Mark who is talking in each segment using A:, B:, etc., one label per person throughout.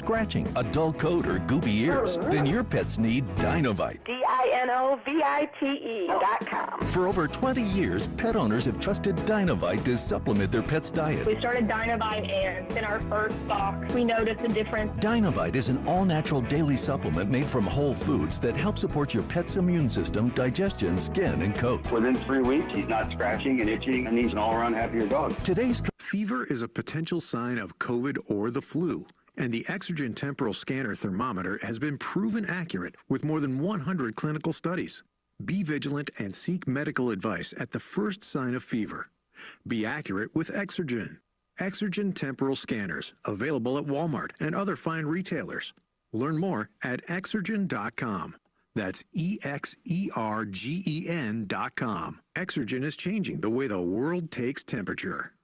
A: scratching, a dull coat, or goopy ears, then your pets need Dinovite.
B: DINOVITE.com.
A: For over 20 years, pet owners have trusted Dinovite to supplement their pet's diet.
B: We started Dinovite, and in our first box, we noticed a difference.
A: Dinovite is an all-natural daily supplement made from whole foods that help support your pet's immune system, digestion, skin, and coat.
C: Within 3 weeks, he's not scratching and itching, and he's an all-around happier dog.
D: Fever is a potential sign of COVID or the flu, and the Exergen temporal scanner thermometer has been proven accurate with more than 100 clinical studies. Be vigilant and seek medical advice at the first sign of fever. Be accurate with Exergen. Exergen temporal scanners, available at Walmart and other fine retailers. Learn more at Exergen.com. That's EXERGEN.com. Exergen is changing the way the world takes temperature.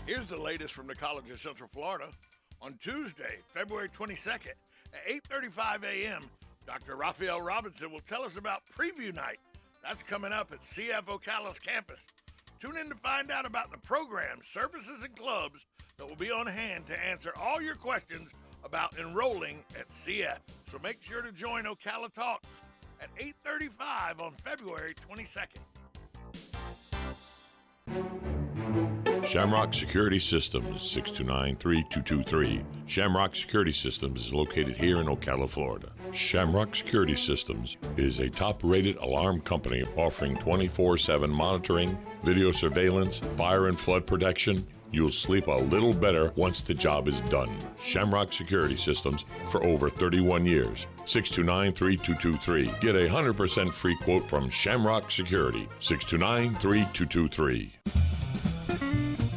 E: Here's the latest from the College of Central Florida. On Tuesday, February 22nd at 8:35 a.m., Dr. Raphael Robinson will tell us about Preview Night. That's coming up at CF Ocala's campus. Tune in to find out about the programs, services, and clubs that will be on hand to answer all your questions about enrolling at CF. So make sure to join Ocala Talks at 8:35 on February 22nd.
F: Shamrock Security Systems, 629-3223. Shamrock Security Systems is located here in Ocala, Florida. Shamrock Security Systems is a top-rated alarm company offering 24/7 monitoring, video surveillance, fire and flood protection. You'll sleep a little better once the job is done. Shamrock Security Systems for over 31 years. 629-3223. Get a 100% free quote from Shamrock Security. 629-3223.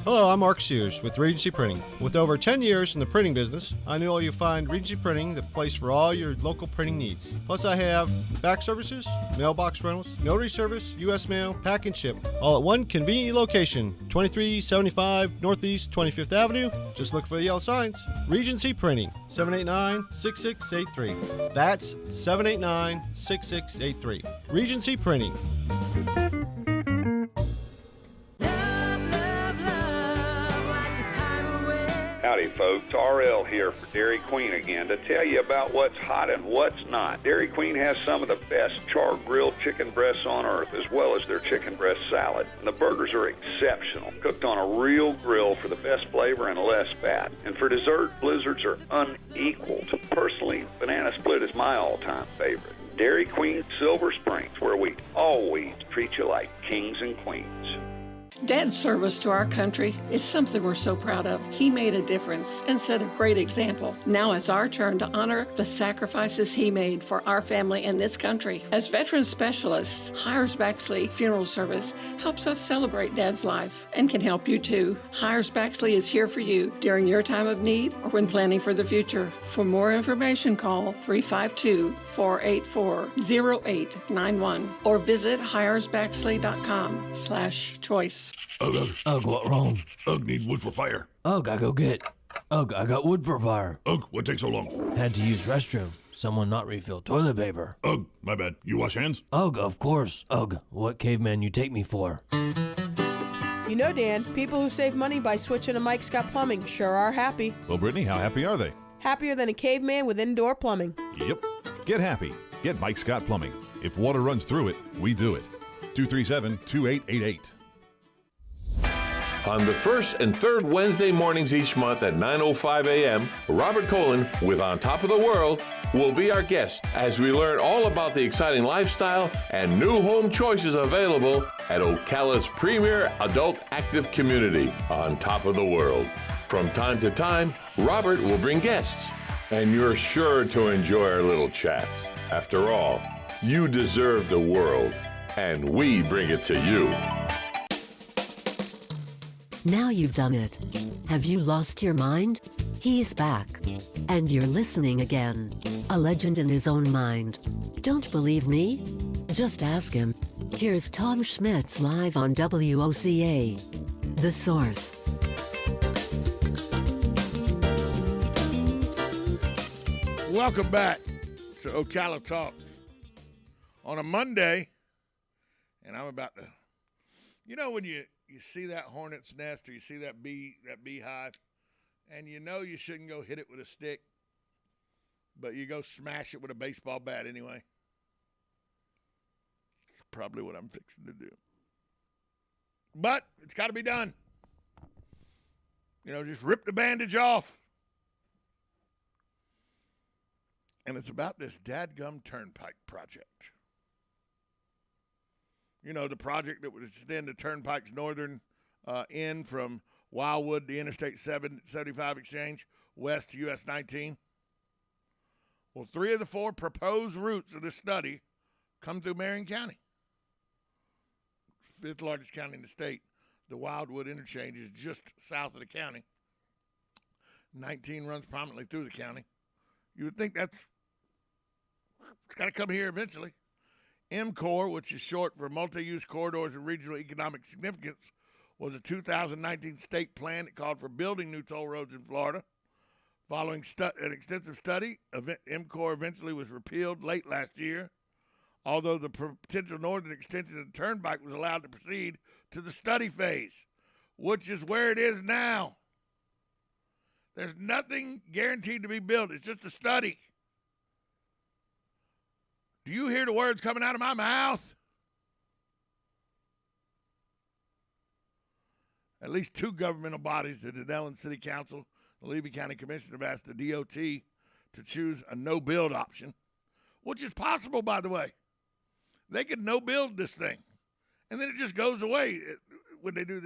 G: Hello, I'm Mark Sears with Regency Printing. With over 10 years in the printing business, I know you'll find Regency Printing the place for all your local printing needs. Plus, I have fax services, mailbox rentals, notary service, U.S. mail, pack and ship, all at one convenient location, 2375 Northeast 25th Avenue. Just look for the yellow signs. Regency Printing, 789-6683. That's 789-6683. Regency Printing.
H: Howdy folks, RL here for Dairy Queen again to tell you about what's hot and what's not. Dairy Queen has some of the best char-grilled chicken breasts on earth, as well as their chicken breast salad. And the burgers are exceptional, cooked on a real grill for the best flavor and less fat. And for dessert, blizzards are unequaled. Personally, banana split is my all-time favorite. Dairy Queen Silver Springs, where we always treat you like kings and queens.
I: Dad's service to our country is something we're so proud of. He made a difference and set a great example. Now it's our turn to honor the sacrifices he made for our family and this country. As veteran specialists, Hires Baxley Funeral Service helps us celebrate Dad's life and can help you too. Hires Baxley is here for you during your time of need or when planning for the future. For more information, call 352-484-0891 or visit hiresbaxley.com/choice.
J: Ugh, what wrong?
E: Ugh, need wood for fire.
J: Ugh, I go get. Ugh, I got wood for fire.
E: Ugh, what takes so long?
J: Had to use restroom. Someone not refill toilet paper.
E: Ugh, my bad. You wash hands?
J: Ugh, of course. Ugh, what caveman you take me for?
K: You know, Dan, people who save money by switching to Mike Scott Plumbing sure are happy.
L: Well, Brittany, how happy are they?
K: Happier than a caveman with indoor plumbing.
L: Yep. Get happy. Get Mike Scott Plumbing. If water runs through it, we do it. 237-2888.
F: On the first and third Wednesday mornings each month at 9:05 a.m., Robert Colin with On Top of the World will be our guest as we learn all about the exciting lifestyle and new home choices available at Ocala's premier adult active community, On Top of the World. From time to time, Robert will bring guests, and you're sure to enjoy our little chats. After all, you deserve the world, and we bring it to you.
M: Now you've done it. Have you lost your mind? He's back. And you're listening again. A legend in his own mind. Don't believe me? Just ask him. Here's Tom Schmitz live on WOCA. The Source.
E: Welcome back to Ocala Talks on a Monday, and I'm about to, you know, when you see that hornet's nest or you see that beehive, and you know you shouldn't go hit it with a stick, but you go smash it with a baseball bat anyway. It's probably what I'm fixing to do. But it's got to be done. You know, just rip the bandage off. And it's about this dadgum turnpike project. You know, the project that would extend the turnpike's northern end from Wildwood to Interstate 75 exchange west to US 19. Well, 3 of the 4 proposed routes of this study come through Marion County. 5th largest county in the state. The Wildwood interchange is just south of the county. 19 runs prominently through the county. You would think it's got to come here eventually. MCOR, which is short for Multi-Use Corridors of Regional Economic Significance, was a 2019 state plan that called for building new toll roads in Florida. Following an extensive study, MCOR eventually was repealed late last year, although the potential northern extension of the turnpike was allowed to proceed to the study phase, which is where it is now. There's nothing guaranteed to be built. It's just a study. Do you hear the words coming out of my mouth? At least 2 governmental bodies, the Denellen City Council, the Levy County Commission, have asked the DOT to choose a no-build option, which is possible, by the way. They could no-build this thing, and then it just goes away when they do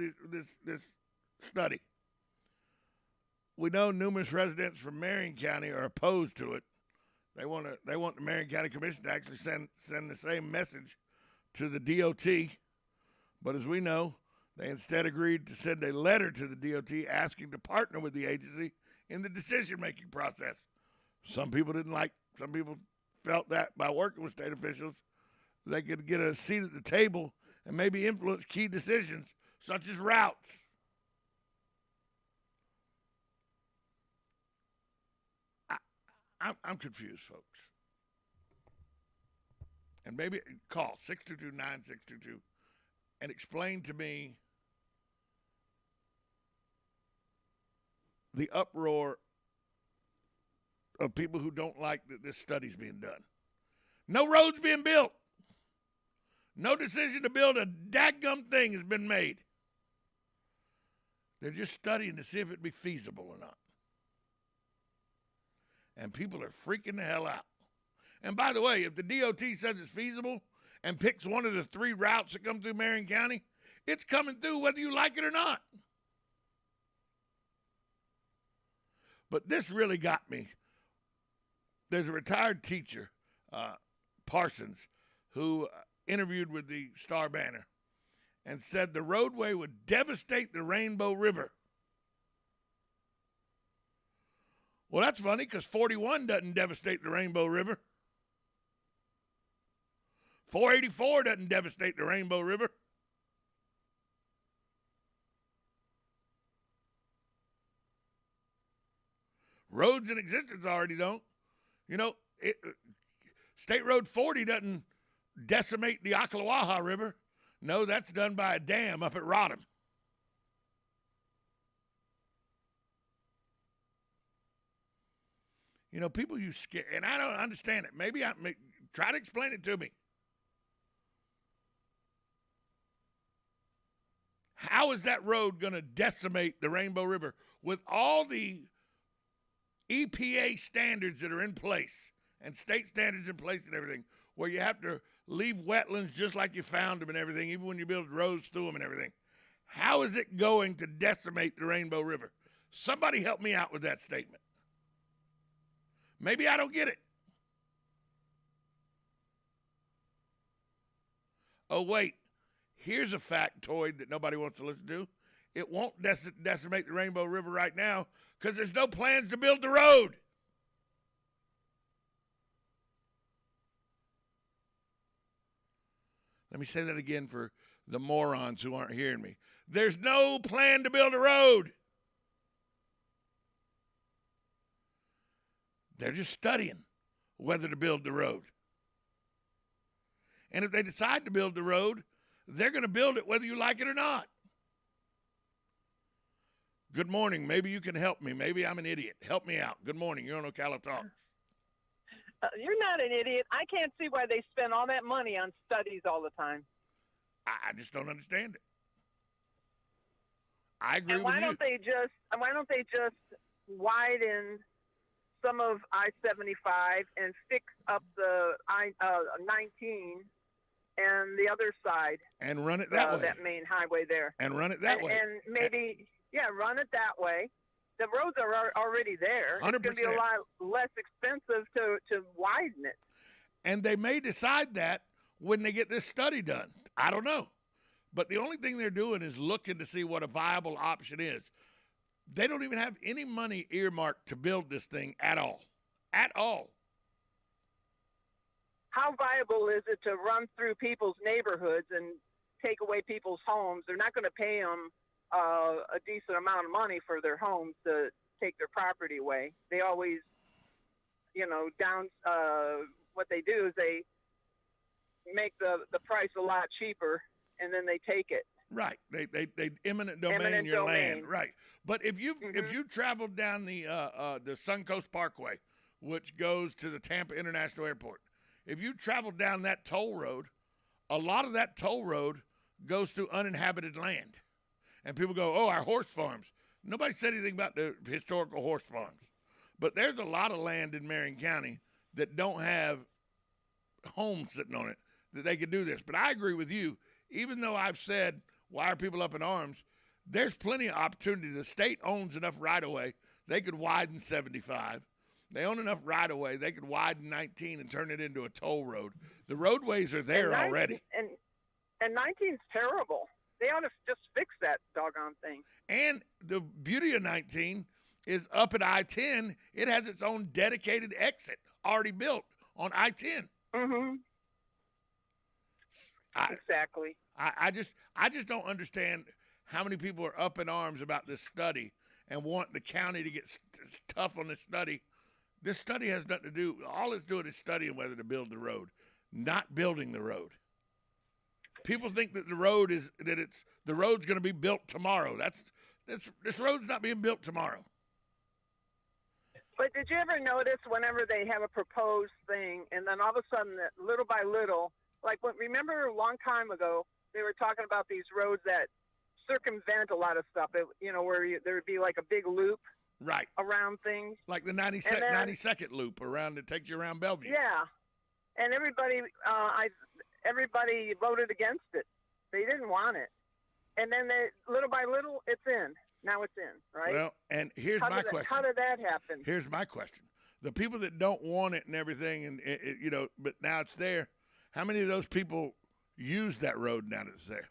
E: this study. We know numerous residents from Marion County are opposed to it. They want the Marion County Commission to actually send the same message to the DOT. But as we know, they instead agreed to send a letter to the DOT asking to partner with the agency in the decision-making process. Some people felt that by working with state officials, they could get a seat at the table and maybe influence key decisions, such as routes. I'm confused, folks. And maybe call 622-9622 and explain to me the uproar of people who don't like that this study's being done. No roads being built. No decision to build a dadgum thing has been made. They're just studying to see if it'd be feasible or not. And people are freaking the hell out. And by the way, if the DOT says it's feasible and picks one of the 3 routes that come through Marion County, it's coming through whether you like it or not. But this really got me. There's a retired teacher, Parsons, who interviewed with the Star Banner and said the roadway would devastate the Rainbow River. Well, that's funny because 41 doesn't devastate the Rainbow River. 484 doesn't devastate the Rainbow River. Roads in existence already don't. You know, State Road 40 doesn't decimate the Ocala River. No, that's done by a dam up at Rodham. You know, people use scare, and I don't understand it. Maybe try to explain it to me. How is that road going to decimate the Rainbow River with all the EPA standards that are in place and state standards in place and everything, where you have to leave wetlands just like you found them and everything, even when you build roads through them and everything? How is it going to decimate the Rainbow River? Somebody help me out with that statement. Maybe I don't get it. Oh, wait. Here's a factoid that nobody wants to listen to. It won't decimate the Rainbow River right now because there's no plans to build the road. Let me say that again for the morons who aren't hearing me. There's no plan to build a road. They're just studying whether to build the road. And if they decide to build the road, they're going to build it whether you like it or not. Good morning. Maybe you can help me. Maybe I'm an idiot. Help me out. Good morning. You're on Ocala Talks.
N: You're not an idiot. I can't see why they spend all that money on studies all the time.
E: I just don't understand it. I agree
N: and
E: with
N: why
E: you.
N: don't they just widen some of I-75 and fix up the I-19 and the other side
E: and run it that way?
N: That main highway there.
E: And run it that way.
N: And maybe run it that way. The roads are already there.
E: 100%.
N: It's going to be a lot less expensive to widen it.
E: And they may decide that when they get this study done. I don't know. But the only thing they're doing is looking to see what a viable option is. They don't even have any money earmarked to build this thing at all. At all.
N: How viable is it to run through people's neighborhoods and take away people's homes? They're not going to pay them a decent amount of money for their homes to take their property away. They always, what they do is they make the price a lot cheaper, and then they take it.
E: Right. They eminent domain your land. Right. But if you traveled down the Suncoast Parkway, which goes to the Tampa International Airport, if you traveled down that toll road, a lot of that toll road goes through uninhabited land. And people go, oh, our horse farms. Nobody said anything about the historical horse farms. But there's a lot of land in Marion County that don't have homes sitting on it that they could do this. But I agree with you. Even though I've said, why are people up in arms? There's plenty of opportunity. The state owns enough right-of-way. They could widen 75. They own enough right-of-way. They could widen 19 and turn it into a toll road. The roadways are there already.
N: And 19's terrible. They ought to just fix that doggone thing.
E: And the beauty of 19 is up at I-10, it has its own dedicated exit already built on I-10.
N: Mm-hmm. Exactly.
E: I just don't understand how many people are up in arms about this study and want the county to get tough on this study. This study has nothing to do. All it's doing is studying whether to build the road, not building the road. People think that the road's going to be built tomorrow. This road's not being built tomorrow.
N: But did you ever notice whenever they have a proposed thing, and then all of a sudden, little by little, remember a long time ago, they were talking about these roads that circumvent a lot of stuff, where there would be like a big loop around things.
E: Like the 92nd loop around that takes you around Bellevue.
N: Yeah. And everybody voted against it. They didn't want it. And then little by little, it's in. Now it's in, right?
E: Well, and here's my question.
N: How did that happen?
E: Here's my question. The people that don't want it and everything, and but now it's there, how many of those people use that road now that it's there?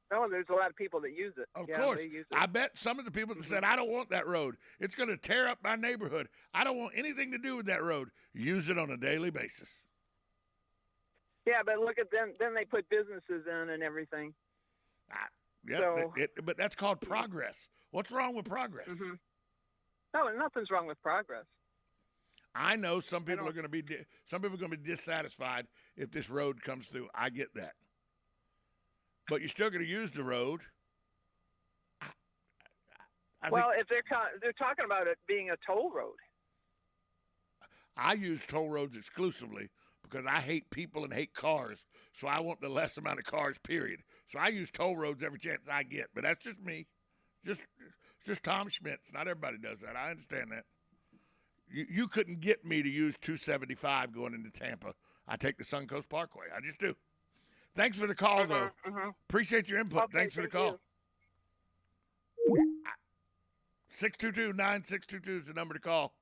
N: There's a lot of people that use it.
E: Of course.
N: They use it.
E: I bet some of the people that said, I don't want that road. It's going to tear up my neighborhood. I don't want anything to do with that road. Use it on a daily basis.
N: Yeah, but look at them. Then they put businesses in and everything.
E: But that's called progress. What's wrong with progress?
N: Mm-hmm. No, nothing's wrong with progress.
E: I know some people are going to be dissatisfied if this road comes through. I get that. But you're still going to use the road.
N: If they're talking about it being a toll road.
E: I use toll roads exclusively because I hate people and hate cars, so I want the less amount of cars, period. So I use toll roads every chance I get, but that's just me. Just Tom Schmitz. Not everybody does that. I understand that. You couldn't get me to use 275 going into Tampa. I take the Suncoast Parkway. I just do. Thanks for the call, though.
N: Mm-hmm.
E: Appreciate your input.
N: Okay,
E: Thanks for the call. 622-9622 is the number to call.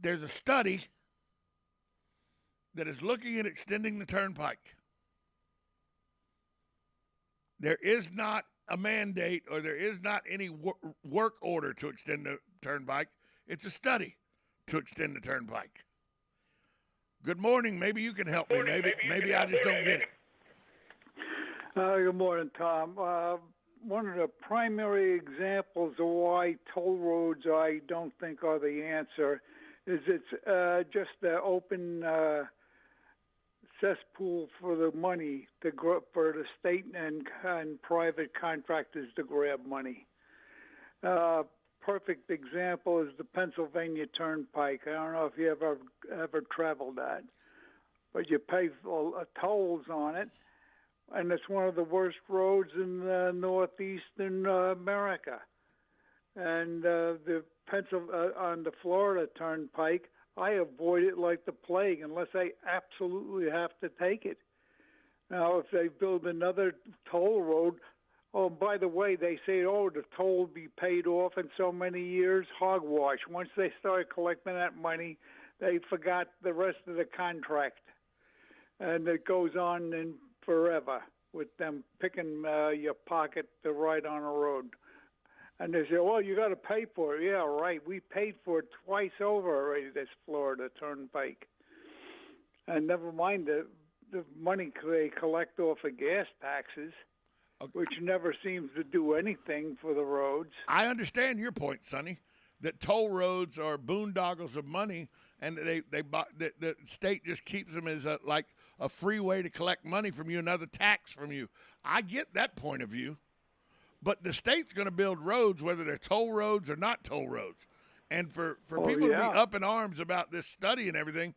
E: There's a study that is looking at extending the turnpike. There is not a mandate or there is not any work order to extend the turnpike. It's a study to extend the turnpike. Good morning. Maybe you can help me. Maybe I just don't get it.
O: Good morning, Tom. One of the primary examples of why toll roads I don't think are the answer is it's just the open cesspool for the money for the state and private contractors to grab money. Perfect example is the Pennsylvania Turnpike. I don't know if you ever traveled that, but you pay tolls on it, and it's one of the worst roads in northeastern America. And on the Florida Turnpike, I avoid it like the plague unless I absolutely have to take it. Now, if they build another toll road, oh, by the way, they say, the toll will be paid off in so many years. Hogwash. Once they started collecting that money, they forgot the rest of the contract. And it goes on in forever with them picking your pocket to ride on a road. And they say, well, you got to pay for it. Yeah, right. We paid for it twice over already, this Florida Turnpike. And never mind the money they collect off of gas taxes, which never seems to do anything for the roads.
E: I understand your point, Sonny, that toll roads are boondoggles of money, and the state just keeps them as like a free way to collect money from you, another tax from you. I get that point of view. But the state's going to build roads, whether they're toll roads or not toll roads. And for people to be up in arms about this study and everything,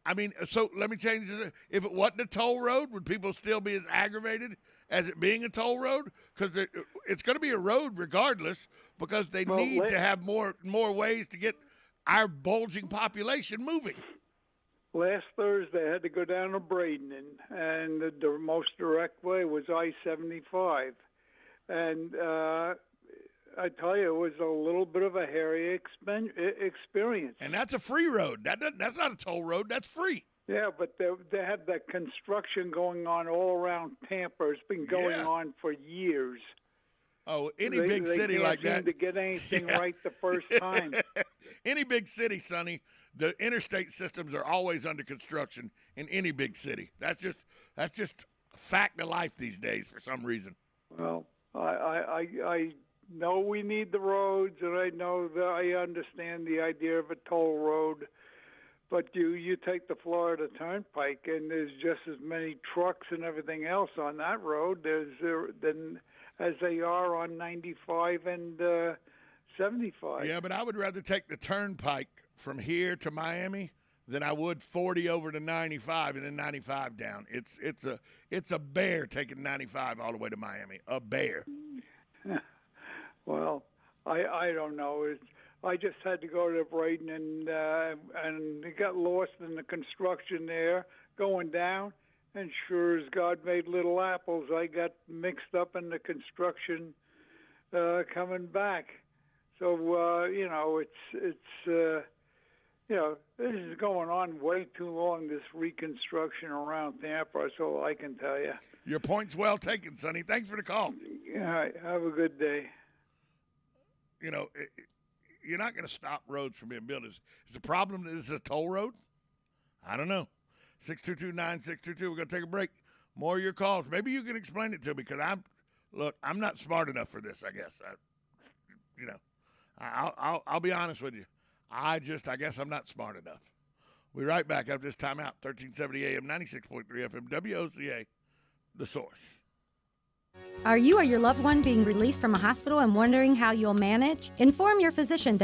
E: I mean, so let me change this. If it wasn't a toll road, would people still be as aggravated as it being a toll road? Because it's going to be a road regardless, because they need to have more ways to get our bulging population moving.
O: Last Thursday, I had to go down to Bradenton, and the most direct way was I-75. And I tell you, it was a little bit of a hairy experience.
E: And that's a free road. That's not a toll road. That's free.
O: Yeah, but they had that construction going on all around Tampa. It's been going on for years.
E: Oh, any big city like that.
O: They can't seem to get anything right the first time.
E: Any big city, Sonny, the interstate systems are always under construction in any big city. That's just a fact of life these days for some reason.
O: Well, I know we need the roads, and I know that I understand the idea of a toll road, but you take the Florida Turnpike, and there's just as many trucks and everything else on that road as they are on 95 and 75.
E: Yeah, but I would rather take the Turnpike from here to Miami than I would 40 over to 95 and then 95 down. It's a bear taking 95 all the way to Miami. A bear.
O: Well, I don't know. I just had to go to Bradenton and it got lost in the construction there going down. And sure as God made little apples, I got mixed up in the construction coming back. So this is going on way too long, this reconstruction around Tampa. That's all I can tell you.
E: Your point's well taken, Sonny. Thanks for the call.
O: All right, have a good day.
E: You're not going to stop roads from being built. Is the problem that it's a toll road? I don't know. 622-9622. We're going to take a break. More of your calls. Maybe you can explain it to me, because I'm not smart enough for this, I guess. I'll be honest with you. I guess I'm not smart enough. We'll be right back after this timeout. 1370 AM, 96.3 FM, WOCA, The Source.
P: Are you or your loved one being released from a hospital and wondering how you'll manage? Inform your physician that